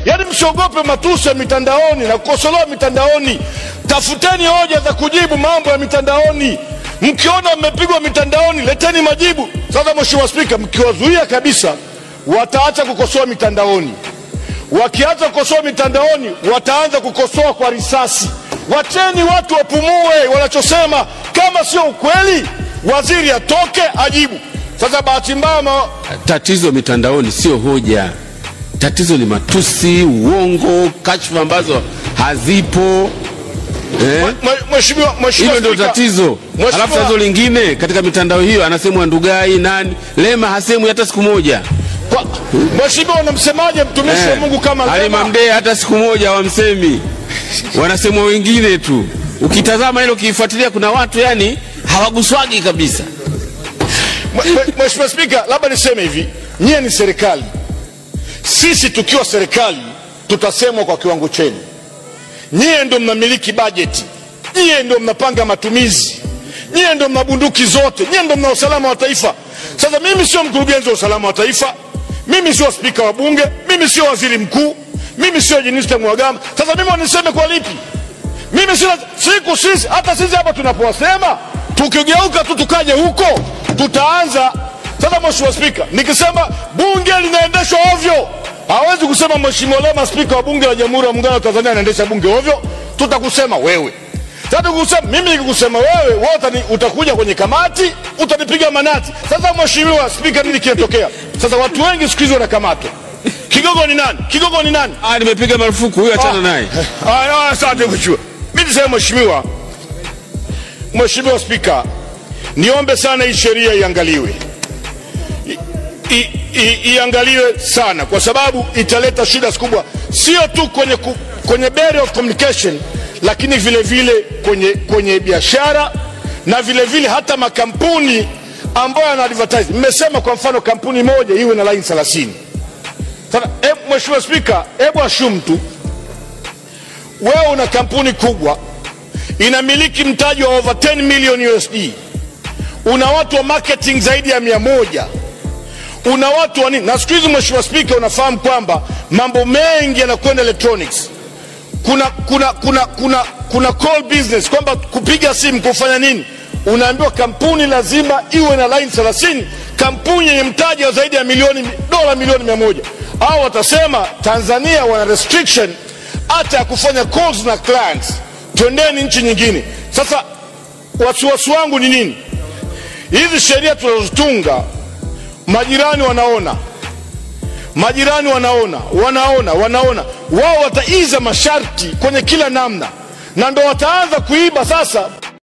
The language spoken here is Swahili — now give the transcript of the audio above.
Yaani msiogope matusi ya mitandaoni na kukosolewa mitandaoni. Tafuteni hoja za kujibu mambo ya mitandaoni. Mkiona mmepigwa mitandaoni, leteni majibu. Sasa Mheshimiwa Spika, mkiwazuia kabisa, wataacha kukosoa mitandaoni. Wakiacha kukosoa mitandaoni, wataanza kukosoa kwa risasi. Wacheni watu wapumue wanachosema. Kama sio ukweli, waziri atoke ajibu. Sasa bahati mbaya, tatizo mitandaoni sio hoja. Tatizo ni matusi, uongo, kashfa ambazo hazipo. Mheshimiwa hilo ndio tatizo. Alafu tatizo lingine katika mitandao hiyo anasemwa Ndugai nani, Lema hasemwi hata siku moja. Mheshimiwa, unamsemaje mtumishi wa Mungu kama Lema? Halima Mdee hata siku moja wamsemi. Wanasemwa wengine tu. Ukitazama hilo ukifuatilia, kuna watu yani hawaguswagi kabisa. Mheshimiwa Spika, labda niseme hivi, nyie ni serikali. Sisi tukiwa serikali tutasemwa kwa kiwango chenu. Nyie ndio mnamiliki bajeti, nyie ndio mnapanga matumizi, nyie ndio mna bunduki zote, nyie ndio mna usalama wa taifa. Sasa mimi sio mkurugenzi wa usalama wa taifa, mimi sio spika wa bunge, mimi sio waziri mkuu, mimi sio Jenista Mhagama. Sasa mimi waniseme kwa lipi? Mimi sisi hata sisi hapa tunapowasema, tukigeuka tu tukaje huko, tutaanza. Sasa Mheshimiwa Spika, nikisema bunge linaendeshwa ovyo, hawezi kusema Mheshimiwa Lema spika wa bunge la Jamhuri ya Muungano wa Tanzania anaendesha bunge ovyo. Tutakusema wewe. Sasa kusema mimi nikikusema wewe, wote utakuja kwenye kamati, utanipiga manati. Sasa Mheshimiwa Spika, nini kinatokea? Sasa watu wengi siku hizi wanakamatwa. Kigogo ni nani? Kigogo ni nani? Nimepiga marufuku huyo, achana naye. Asante Mheshimiwa. Mimi nisema Mheshimiwa Spika, niombe sana hii sheria iangaliwe. Iangaliwe sana, kwa sababu italeta shida kubwa, sio tu kwenye barrier of communication, lakini vile vile kwenye biashara, na vile vile hata makampuni ambayo yana advertise. Mmesema kwa mfano kampuni moja iwe na line 30. Sasa Mheshimiwa Spika, hebu assume tu wewe una kampuni kubwa inamiliki mtaji wa over 10 million USD, una watu wa marketing zaidi ya 100, una watu wa nini. Na siku hizi Mheshimiwa Spika, unafahamu kwamba mambo mengi yanakwenda electronics. Kuna call business, kwamba kupiga simu kufanya nini, unaambiwa kampuni lazima iwe na line 30, kampuni yenye mtaji wa zaidi ya dola milioni 100. Hao watasema Tanzania wana restriction hata ya kufanya calls na clients, twendeni nchi nyingine. Sasa wasiwasi wangu ni nini? Hizi sheria tunazotunga, majirani wanaona, wao wataiza masharti kwenye kila namna, na ndo wataanza kuiba sasa.